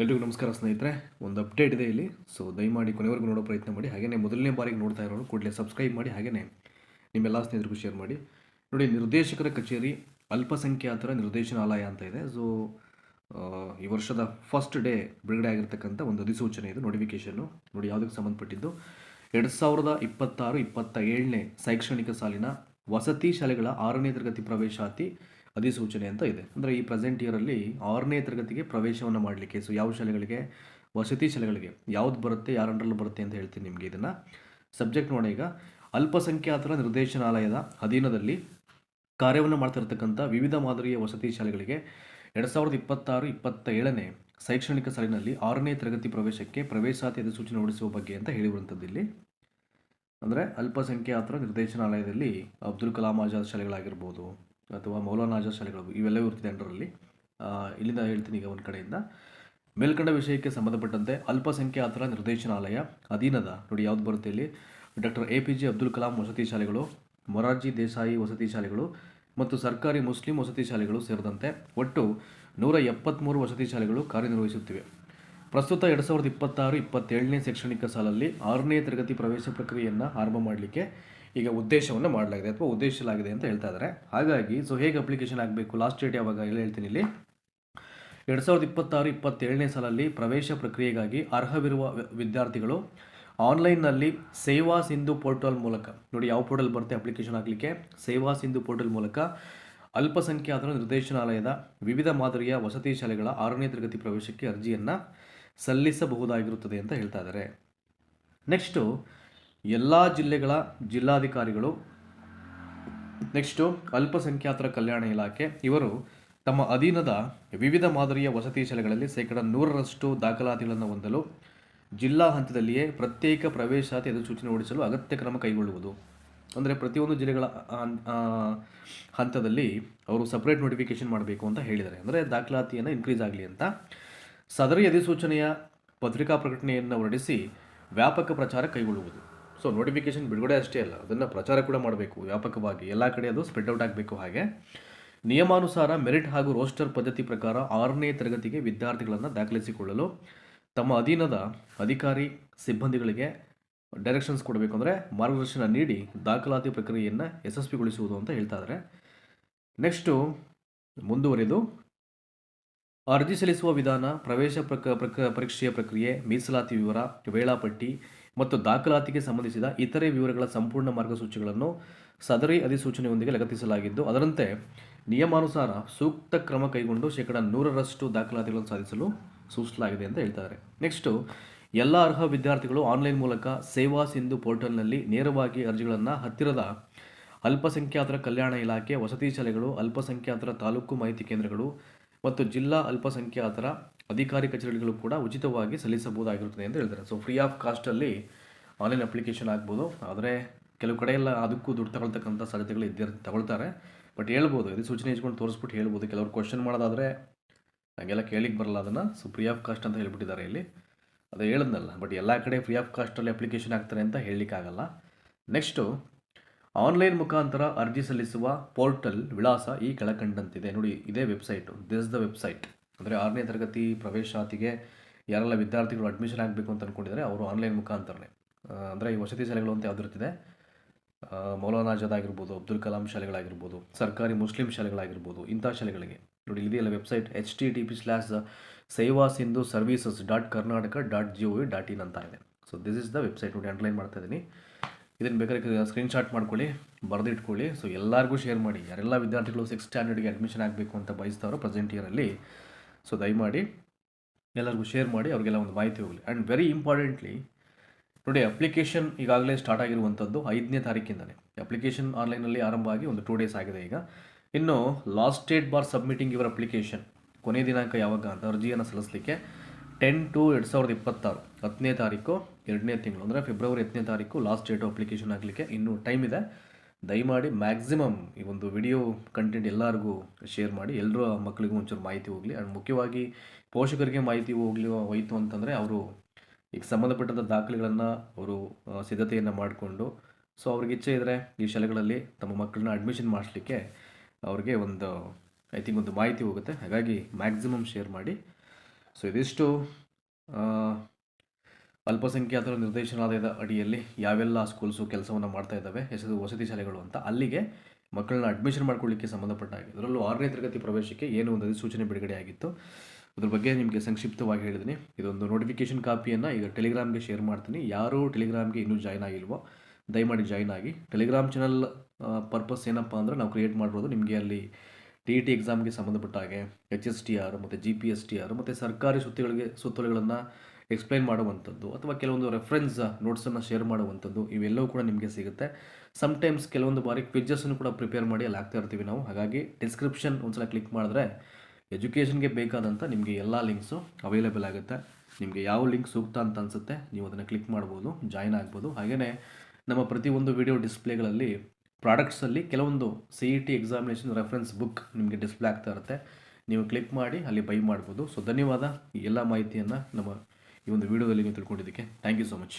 ಎಲ್ರಿಗೂ ನಮಸ್ಕಾರ ಸ್ನೇಹಿತರೆ. ಒಂದು ಅಪ್ಡೇಟ್ ಇದೆ ಇಲ್ಲಿ. ಸೊ ದಯಮಾಡಿ ಕೊನೆವರೆಗೂ ನೋಡೋ ಪ್ರಯತ್ನ ಮಾಡಿ. ಹಾಗೆಯೇ ಮೊದಲನೇ ಬಾರಿಗೆ ನೋಡ್ತಾ ಇರೋರು ಕೂಡಲೇ ಸಬ್ಸ್ಕ್ರೈಬ್ ಮಾಡಿ, ಹಾಗೆಯೇ ನಿಮ್ಮೆಲ್ಲ ಸ್ನೇಹಿತರಿಗೂ ಶೇರ್ ಮಾಡಿ. ನೋಡಿ, ನಿರ್ದೇಶಕರ ಕಚೇರಿ ಅಲ್ಪಸಂಖ್ಯಾತರ ನಿರ್ದೇಶನಾಲಯ ಅಂತ ಇದೆ. ಸೊ ಈ ವರ್ಷದ ಫಸ್ಟ್ ಡೇ ಬಿಡುಗಡೆ ಆಗಿರ್ತಕ್ಕಂಥ ಒಂದು ಅಧಿಸೂಚನೆ ಇದು, ನೋಟಿಫಿಕೇಷನ್ನು. ನೋಡಿ, ಯಾವುದಕ್ಕೆ ಸಂಬಂಧಪಟ್ಟಿದ್ದು 2026-27ನೇ ಶೈಕ್ಷಣಿಕ ಸಾಲಿನ ವಸತಿ ಶಾಲೆಗಳ 6ನೇ ತರಗತಿ ಪ್ರವೇಶಾತಿ ಅಧಿಸೂಚನೆ ಅಂತ ಇದೆ. ಅಂದರೆ ಈ ಪ್ರೆಸೆಂಟ್ ಇಯರಲ್ಲಿ 6ನೇ ತರಗತಿಗೆ ಪ್ರವೇಶವನ್ನು ಮಾಡಲಿಕ್ಕೆ, ಸೊ ಯಾವ ಶಾಲೆಗಳಿಗೆ, ವಸತಿ ಶಾಲೆಗಳಿಗೆ ಯಾವ್ದು ಬರುತ್ತೆ, ಯಾರ ಅಂಡರಲ್ಲಿ ಬರುತ್ತೆ ಅಂತ ಹೇಳ್ತೀನಿ ನಿಮಗೆ. ಇದನ್ನು ಸಬ್ಜೆಕ್ಟ್ ನೋಡಿ. ಈಗ ಅಲ್ಪಸಂಖ್ಯಾತರ ನಿರ್ದೇಶನಾಲಯದ ಅಧೀನದಲ್ಲಿ ಕಾರ್ಯವನ್ನು ಮಾಡ್ತಿರ್ತಕ್ಕಂಥ ವಿವಿಧ ಮಾದರಿಯ ವಸತಿ ಶಾಲೆಗಳಿಗೆ 2026-27ನೇ ಶೈಕ್ಷಣಿಕ ಸಾಲಿನಲ್ಲಿ 6ನೇ ತರಗತಿ ಪ್ರವೇಶಕ್ಕೆ ಪ್ರವೇಶಾತಿ ಅಧಿಸೂಚನೆ ಹೊರಡಿಸುವ ಬಗ್ಗೆ ಅಂತ ಹೇಳಿರುವಂಥದ್ದು ಇಲ್ಲಿ. ಅಂದರೆ ಅಲ್ಪಸಂಖ್ಯಾತರ ನಿರ್ದೇಶನಾಲಯದಲ್ಲಿ ಅಬ್ದುಲ್ ಕಲಾಂ ಆಜಾದ್ ಶಾಲೆಗಳಾಗಿರ್ಬೋದು ಅಥವಾ ಮೌಲಾನಾ ಆಜಾದ್ ಶಾಲೆಗಳು, ಇವೆಲ್ಲವೂ ಇರ್ತಿದೆ ಅಂಡರಲ್ಲಿ. ಇಲ್ಲಿಂದ ಹೇಳ್ತೀನಿ. ಈಗ ಒಂದು ಕಡೆಯಿಂದ ಮೇಲ್ಕಂಡ ವಿಷಯಕ್ಕೆ ಸಂಬಂಧಪಟ್ಟಂತೆ ಅಲ್ಪಸಂಖ್ಯಾತರ ನಿರ್ದೇಶನಾಲಯ ಅಧೀನದ ನೋಡಿ ಯಾವ್ದು ಬರುತ್ತೆ ಇಲ್ಲಿ, ಡಾಕ್ಟರ್ APJ ಅಬ್ದುಲ್ ಕಲಾಂ ವಸತಿ ಶಾಲೆಗಳು, ಮೊರಾರ್ಜಿ ದೇಸಾಯಿ ವಸತಿ ಶಾಲೆಗಳು ಮತ್ತು ಸರ್ಕಾರಿ ಮುಸ್ಲಿಂ ವಸತಿ ಶಾಲೆಗಳು ಸೇರಿದಂತೆ ಒಟ್ಟು 173 ವಸತಿ ಶಾಲೆಗಳು ಕಾರ್ಯನಿರ್ವಹಿಸುತ್ತಿವೆ. ಪ್ರಸ್ತುತ 2026-27ನೇ ಶೈಕ್ಷಣಿಕ ಸಾಲಲ್ಲಿ 6ನೇ ತರಗತಿ ಪ್ರವೇಶ ಪ್ರಕ್ರಿಯೆಯನ್ನು ಆರಂಭ ಮಾಡಲಿಕ್ಕೆ ಈಗ ಉದ್ದೇಶವನ್ನು ಮಾಡಲಾಗಿದೆ ಅಥವಾ ಉದ್ದೇಶಿಸಲಾಗಿದೆ ಅಂತ ಹೇಳ್ತಾ ಇದ್ದಾರೆ. ಹಾಗಾಗಿ ಸೊ ಹೇಗೆ ಅಪ್ಲಿಕೇಶನ್ ಆಗಬೇಕು, ಲಾಸ್ಟ್ ಡೇಟ್ ಯಾವಾಗ ಎಲ್ಲ ಹೇಳ್ತೀನಿ ಇಲ್ಲಿ. 2026-27ನೇ ಸಾಲಲ್ಲಿ ಪ್ರವೇಶ ಪ್ರಕ್ರಿಯೆಗಾಗಿ ಅರ್ಹವಿರುವ ವಿದ್ಯಾರ್ಥಿಗಳು ಆನ್ಲೈನ್ನಲ್ಲಿ ಸೇವಾ ಸಿಂಧು ಪೋರ್ಟಲ್ ಮೂಲಕ, ನೋಡಿ ಯಾವ ಪೋರ್ಟಲ್ ಬರುತ್ತೆ ಅಪ್ಲಿಕೇಶನ್ ಆಗಲಿಕ್ಕೆ, ಸೇವಾ ಸಿಂಧು ಪೋರ್ಟಲ್ ಮೂಲಕ ಅಲ್ಪಸಂಖ್ಯಾತರ ನಿರ್ದೇಶನಾಲಯದ ವಿವಿಧ ಮಾದರಿಯ ವಸತಿ ಶಾಲೆಗಳ 6ನೇ ತರಗತಿ ಪ್ರವೇಶಕ್ಕೆ ಅರ್ಜಿಯನ್ನು ಸಲ್ಲಿಸಬಹುದಾಗಿರುತ್ತದೆ ಅಂತ ಹೇಳ್ತಾ ಇದ್ದಾರೆ. ನೆಕ್ಸ್ಟು ಎಲ್ಲ ಜಿಲ್ಲೆಗಳ ಜಿಲ್ಲಾಧಿಕಾರಿಗಳು, ನೆಕ್ಸ್ಟು ಅಲ್ಪಸಂಖ್ಯಾತರ ಕಲ್ಯಾಣ ಇಲಾಖೆ, ಇವರು ತಮ್ಮ ಅಧೀನದ ವಿವಿಧ ಮಾದರಿಯ ವಸತಿ ಶಾಲೆಗಳಲ್ಲಿ 100% ದಾಖಲಾತಿಗಳನ್ನು ಹೊಂದಲು ಜಿಲ್ಲಾ ಹಂತದಲ್ಲಿಯೇ ಪ್ರತ್ಯೇಕ ಪ್ರವೇಶಾತಿ ಅಧಿಸೂಚನೆ ಹೊರಡಿಸಲು ಅಗತ್ಯ ಕ್ರಮ ಕೈಗೊಳ್ಳುವುದು. ಅಂದರೆ ಪ್ರತಿಯೊಂದು ಜಿಲ್ಲೆಗಳ ಹಂತದಲ್ಲಿ ಅವರು ಸಪ್ರೇಟ್ ನೋಟಿಫಿಕೇಶನ್ ಮಾಡಬೇಕು ಅಂತ ಹೇಳಿದ್ದಾರೆ. ಅಂದರೆ ದಾಖಲಾತಿಯನ್ನು ಇನ್ಕ್ರೀಸ್ ಆಗಲಿ ಅಂತ. ಸದರಿ ಅಧಿಸೂಚನೆಯ ಪತ್ರಿಕಾ ಪ್ರಕಟಣೆಯನ್ನು ಹೊರಡಿಸಿ ವ್ಯಾಪಕ ಪ್ರಚಾರ ಕೈಗೊಳ್ಳುವುದು. ಸೊ ನೋಟಿಫಿಕೇಶನ್ ಬಿಡುಗಡೆ ಅಷ್ಟೇ ಅಲ್ಲ, ಅದನ್ನು ಪ್ರಚಾರ ಕೂಡ ಮಾಡಬೇಕು ವ್ಯಾಪಕವಾಗಿ, ಎಲ್ಲ ಕಡೆ ಅದು ಸ್ಪ್ರೆಡ್ ಔಟ್ ಆಗಬೇಕು. ಹಾಗೆ ನಿಯಮಾನುಸಾರ ಮೆರಿಟ್ ಹಾಗೂ ರೋಸ್ಟರ್ ಪದ್ಧತಿ ಪ್ರಕಾರ 6ನೇ ತರಗತಿಗೆ ವಿದ್ಯಾರ್ಥಿಗಳನ್ನು ದಾಖಲಿಸಿಕೊಳ್ಳಲು ತಮ್ಮ ಅಧೀನದ ಅಧಿಕಾರಿ ಸಿಬ್ಬಂದಿಗಳಿಗೆ ಡೈರೆಕ್ಷನ್ಸ್ ಕೊಡಬೇಕು, ಅಂದರೆ ಮಾರ್ಗದರ್ಶನ ನೀಡಿ ದಾಖಲಾತಿ ಪ್ರಕ್ರಿಯೆಯನ್ನು ಯಶಸ್ವಿಗೊಳಿಸುವುದು ಅಂತ ಹೇಳ್ತಾ ಇದ್ದಾರೆ. ನೆಕ್ಸ್ಟು ಮುಂದುವರೆದು ಅರ್ಜಿ ಸಲ್ಲಿಸುವ ವಿಧಾನ, ಪ್ರವೇಶ ಪರೀಕ್ಷೆಯ ಪ್ರಕ್ರಿಯೆ, ಮೀಸಲಾತಿ ವಿವರ, ವೇಳಾಪಟ್ಟಿ ಮತ್ತು ದಾಖಲಾತಿಗೆ ಸಂಬಂಧಿಸಿದ ಇತರೆ ವಿವರಗಳ ಸಂಪೂರ್ಣ ಮಾರ್ಗಸೂಚಿಗಳನ್ನು ಸದರಿ ಅಧಿಸೂಚನೆಯೊಂದಿಗೆ ಲಗತ್ತಿಸಲಾಗಿದ್ದು, ಅದರಂತೆ ನಿಯಮಾನುಸಾರ ಸೂಕ್ತ ಕ್ರಮ ಕೈಗೊಂಡು 100% ದಾಖಲಾತಿಗಳನ್ನು ಸಾಧಿಸಲು ಸೂಚಿಸಲಾಗಿದೆ ಅಂತ ಹೇಳ್ತಾರೆ. ನೆಕ್ಸ್ಟು ಎಲ್ಲ ಅರ್ಹ ವಿದ್ಯಾರ್ಥಿಗಳು ಆನ್ಲೈನ್ ಮೂಲಕ ಸೇವಾ ಸಿಂಧು ಪೋರ್ಟಲ್ನಲ್ಲಿ ನೇರವಾಗಿ ಅರ್ಜಿಗಳನ್ನು ಹತ್ತಿರದ ಅಲ್ಪಸಂಖ್ಯಾತರ ಕಲ್ಯಾಣ ಇಲಾಖೆ, ವಸತಿ ಶಾಲೆಗಳು, ಅಲ್ಪಸಂಖ್ಯಾತರ ತಾಲೂಕು ಮಾಹಿತಿ ಕೇಂದ್ರಗಳು ಮತ್ತು ಜಿಲ್ಲಾ ಅಲ್ಪಸಂಖ್ಯಾತರ ಅಧಿಕಾರಿ ಕಚೇರಿಗಳು ಕೂಡ ಉಚಿತವಾಗಿ ಸಲ್ಲಿಸಬಹುದಾಗಿರುತ್ತದೆ ಅಂತ ಹೇಳ್ತಾರೆ. ಸೊ ಫ್ರೀ ಆಫ್ ಕಾಸ್ಟಲ್ಲಿ ಆನ್ಲೈನ್ ಅಪ್ಲಿಕೇಶನ್ ಆಗ್ಬೋದು. ಆದರೆ ಕೆಲವು ಕಡೆ ಎಲ್ಲ ಅದಕ್ಕೂ ದುಡ್ಡು ತಗೊಳ್ತಕ್ಕಂಥ ಸಾಧ್ಯತೆಗಳು ತಗೊಳ್ತಾರೆ. ಬಟ್ ಹೇಳ್ಬೋದು, ಇದು ಸೂಚನೆ ಇಸ್ಕೊಂಡು ತೋರಿಸ್ಬಿಟ್ಟು ಹೇಳ್ಬೋದು. ಕೆಲವರು ಕ್ವಶನ್ ಮಾಡೋದಾದರೆ ಹಾಗೆಲ್ಲ ಕೇಳಿಕ್ಕೆ ಬರಲ್ಲ ಅದನ್ನು. ಸೊ ಫ್ರೀ ಆಫ್ ಕಾಸ್ಟ್ ಅಂತ ಹೇಳ್ಬಿಟ್ಟಿದ್ದಾರೆ ಇಲ್ಲಿ, ಅದು ಹೇಳದ್ನಲ್ಲ. ಬಟ್ ಎಲ್ಲ ಕಡೆ ಫ್ರೀ ಆಫ್ ಕಾಸ್ಟಲ್ಲಿ ಅಪ್ಲಿಕೇಶನ್ ಆಗ್ತಾರೆ ಅಂತ ಹೇಳಲಿಕ್ಕಾಗಲ್ಲ. ನೆಕ್ಸ್ಟು ಆನ್ಲೈನ್ ಮುಖಾಂತರ ಅರ್ಜಿ ಸಲ್ಲಿಸುವ ಪೋರ್ಟಲ್ ವಿಳಾಸ ಈ ಕೆಳಕಂಡಂತಿದೆ. ನೋಡಿ, ಇದೇ ವೆಬ್ಸೈಟು, ದಿಸ್ ದ ವೆಬ್ಸೈಟ್. ಅಂದರೆ 6ನೇ ತರಗತಿ ಪ್ರವೇಶಾತಿಗೆ ಯಾರೆಲ್ಲ ವಿದ್ಯಾರ್ಥಿಗಳು ಅಡ್ಮಿಷನ್ ಆಗಬೇಕು ಅಂತ ಅಂದ್ಕೊಂಡಿದ್ದಾರೆ ಅವರು ಆನ್ಲೈನ್ ಮುಖಾಂತರನೇ, ಅಂದರೆ ಈ ವಸತಿ ಶಾಲೆಗಳು ಅಂತ ಯಾವುದಿರ್ತಿದೆ, ಮೌಲಾನಾ ಆಜಾದ್ ಆಗಿರ್ಬೋದು, ಅಬ್ದುಲ್ ಕಲಾಂ ಶಾಲೆಗಳಾಗಿರ್ಬೋದು, ಸರ್ಕಾರಿ ಮುಸ್ಲಿಂ ಶಾಲೆಗಳಾಗಿರ್ಬೋದು, ಇಂಥ ಶಾಲೆಗಳಿಗೆ ನೋಡಿ ಇದೆಯಲ್ಲ ವೆಬ್ಸೈಟ್ http://sevasindhu-services.karnataka.gov.in ಅಂತ ಇದೆ. So this is the website. ನೋಡಿ, ಅಂಡರ್ಲೈನ್ ಮಾಡ್ತಾ ಇದ್ದೀನಿ. ಇದನ್ನು ಬೇಕಾದ್ರೆ ಸ್ಕ್ರೀನ್ಶಾಟ್ ಮಾಡ್ಕೊಳ್ಳಿ, ಬರೆದಿಟ್ಕೊಳ್ಳಿ. ಸೊ ಎಲ್ಲರಿಗೂ ಶೇರ್ ಮಾಡಿ. ಯಾರೆಲ್ಲ ವಿದ್ಯಾರ್ಥಿಗಳು 6th ಸ್ಟ್ಯಾಂಡರ್ಡ್ಗೆ ಅಡ್ಮಿಷನ್ ಆಗಬೇಕು ಅಂತ ಬಯಸ್ತಾರೋ ಪ್ರೆಸೆಂಟ್ ಇಯರಲ್ಲಿ, ಸೊ ದಯಮಾಡಿ ಎಲ್ಲರಿಗೂ ಶೇರ್ ಮಾಡಿ, ಅವ್ರಿಗೆಲ್ಲ ಒಂದು ಮಾಹಿತಿ ಹೋಗಲಿ. ಆ್ಯಂಡ್ ವೆರಿ ಇಂಪಾರ್ಟೆಂಟ್ಲಿ ನೋಡಿ, ಅಪ್ಲಿಕೇಶನ್ ಈಗಾಗಲೇ ಸ್ಟಾರ್ಟ್ ಆಗಿರುವಂಥದ್ದು 5ನೇ ತಾರೀಕಿಂದಲೇ ಅಪ್ಲಿಕೇಶನ್ ಆನ್ಲೈನಲ್ಲಿ ಆರಂಭ ಆಗಿ ಒಂದು 2 days ಆಗಿದೆ. ಈಗ ಇನ್ನು last date bar submitting your application, ಕೊನೆಯ ದಿನಾಂಕ ಯಾವಾಗ ಅಂತ ಅರ್ಜಿಯನ್ನು ಸಲ್ಲಿಸಲಿಕ್ಕೆ 10/2/2026 10ನೇ ತಾರೀಕು 2ನೇ ತಿಂಗಳು, ಅಂದರೆ ಫೆಬ್ರವರಿ 10ನೇ ತಾರೀಕು ಲಾಸ್ಟ್ ಡೇಟು ಅಪ್ಲಿಕೇಶನ್ ಆಗಲಿಕ್ಕೆ. ಇನ್ನೂ ಟೈಮ್ ಇದೆ. ದಯಮಾಡಿ ಮ್ಯಾಕ್ಸಿಮಮ್ ಈ ಒಂದು ವಿಡಿಯೋ ಕಂಟೆಂಟ್ ಎಲ್ಲರಿಗೂ ಶೇರ್ ಮಾಡಿ, ಎಲ್ಲರೂ ಮಕ್ಕಳಿಗೂ ಒಂಚೂರು ಮಾಹಿತಿ ಹೋಗಲಿ. ಆ್ಯಂಡ್ ಮುಖ್ಯವಾಗಿ ಪೋಷಕರಿಗೆ ಮಾಹಿತಿ ಹೋಯಿತು ಅಂತಂದರೆ ಅವರು ಈಗ ಸಂಬಂಧಪಟ್ಟಂಥ ದಾಖಲೆಗಳನ್ನು ಅವರು ಸಿದ್ಧತೆಯನ್ನು ಮಾಡಿಕೊಂಡು, ಸೊ ಅವ್ರಿಗೆ ಇಚ್ಛೆ ಇದ್ದರೆ ಈ ಶಾಲೆಗಳಲ್ಲಿ ತಮ್ಮ ಮಕ್ಕಳನ್ನ ಅಡ್ಮಿಷನ್ ಮಾಡಿಸ್ಲಿಕ್ಕೆ ಅವ್ರಿಗೆ ಒಂದು ಐ ಥಿಂಕ್ ಒಂದು ಮಾಹಿತಿ ಹೋಗುತ್ತೆ. ಹಾಗಾಗಿ ಮ್ಯಾಕ್ಸಿಮಮ್ ಶೇರ್ ಮಾಡಿ. ಸೊ ಇದಿಷ್ಟು ಆ, ಅಲ್ಪಸಂಖ್ಯಾತರ ನಿರ್ದೇಶನಾಲಯದ ಅಡಿಯಲ್ಲಿ ಯಾವೆಲ್ಲ ಸ್ಕೂಲ್ಸು ಕೆಲಸವನ್ನು ಮಾಡ್ತಾ ಇದ್ದಾವೆ ವಸತಿ ಶಾಲೆಗಳು ಅಂತ, ಅಲ್ಲಿಗೆ ಮಕ್ಕಳನ್ನ ಅಡ್ಮಿಷನ್ ಮಾಡ್ಕೊಳ್ಳಿಕ್ಕೆ ಸಂಬಂಧಪಟ್ಟ ಹಾಗೆ ಅದರಲ್ಲೂ 6ನೇ ತರಗತಿ ಪ್ರವೇಶಕ್ಕೆ ಏನು ಒಂದು ಅಧಿಸೂಚನೆ ಬಿಡುಗಡೆ ಆಗಿತ್ತು ಅದ್ರ ಬಗ್ಗೆ ನಿಮಗೆ ಸಂಕ್ಷಿಪ್ತವಾಗಿ ಹೇಳಿದ್ದೀನಿ. ಇದೊಂದು ನೋಟಿಫಿಕೇಷನ್ ಕಾಪಿಯನ್ನು ಈಗ ಟೆಲಿಗ್ರಾಮ್ಗೆ ಶೇರ್ ಮಾಡ್ತೀನಿ. ಯಾರು ಟೆಲಿಗ್ರಾಮ್ಗೆ ಇನ್ನೂ ಜಾಯ್ನ್ ಆಗಿಲ್ವೋ ದಯಮಾಡಿ ಜಾಯ್ನ್ ಆಗಿ. ಟೆಲಿಗ್ರಾಮ್ ಚಾನಲ್ ಪರ್ಪಸ್ ಏನಪ್ಪ ಅಂದರೆ ನಾವು ಕ್ರಿಯೇಟ್ ಮಾಡಿರೋದು ನಿಮಗೆ ಅಲ್ಲಿ TET ಎಕ್ಸಾಮ್ಗೆ ಸಂಬಂಧಪಟ್ಟ ಹಾಗೆ HSTR ಮತ್ತು GPSTR ಮತ್ತು ಸರ್ಕಾರಿ ಸುತ್ತೋಲೆಗಳನ್ನು ಎಕ್ಸ್ಪ್ಲೈನ್ ಮಾಡುವಂಥದ್ದು ಅಥವಾ ಕೆಲವೊಂದು ರೆಫರೆನ್ಸ್ ನೋಟ್ಸನ್ನು ಶೇರ್ ಮಾಡುವಂಥದ್ದು ಇವೆಲ್ಲವೂ ಕೂಡ ನಿಮಗೆ ಸಿಗುತ್ತೆ. ಸಮ್ಟೈಮ್ಸ್ ಕೆಲವೊಂದು ಬಾರಿ ಕ್ವಿಜಸ್ಸನ್ನು ಕೂಡ ಪ್ರಿಪೇರ್ ಮಾಡಿ ಅಲ್ಲಿ ಹಾಕ್ತಾ ಇರ್ತೀವಿ ನಾವು. ಹಾಗಾಗಿ ಡಿಸ್ಕ್ರಿಪ್ಷನ್ ಒಂದ್ಸಲ ಕ್ಲಿಕ್ ಮಾಡಿದ್ರೆ ಎಜುಕೇಷನ್ಗೆ ಬೇಕಾದಂಥ ನಿಮಗೆ ಎಲ್ಲ ಲಿಂಕ್ಸು ಅವೈಲೇಬಲ್ ಆಗುತ್ತೆ. ನಿಮಗೆ ಯಾವ ಲಿಂಕ್ ಸೂಕ್ತ ಅಂತ ಅನಿಸುತ್ತೆ ನೀವು ಅದನ್ನು ಕ್ಲಿಕ್ ಮಾಡ್ಬೋದು, ಜಾಯ್ನ್ ಆಗ್ಬೋದು. ಹಾಗೆಯೇ ನಮ್ಮ ಪ್ರತಿಯೊಂದು ವಿಡಿಯೋ ಡಿಸ್ಪ್ಲೇಗಳಲ್ಲಿ ಪ್ರಾಡಕ್ಟ್ಸಲ್ಲಿ ಕೆಲವೊಂದು CET ಎಕ್ಸಾಮಿನೇಷನ್ ರೆಫರೆನ್ಸ್ ಬುಕ್ ನಿಮಗೆ ಡಿಸ್ಪ್ಲೇ ಆಗ್ತಾ ಇರುತ್ತೆ, ನೀವು ಕ್ಲಿಕ್ ಮಾಡಿ ಅಲ್ಲಿ ಬೈ ಮಾಡ್ಬೋದು. ಸೊ ಧನ್ಯವಾದ ಈ ಎಲ್ಲ ಮಾಹಿತಿಯನ್ನು ನಮ್ಮ ಈ ಒಂದು ವಿಡಿಯೋದಲ್ಲಿ ನೀವು ತಿಳ್ಕೊಂಡಿದ್ದಕ್ಕೆ. Thank you so much.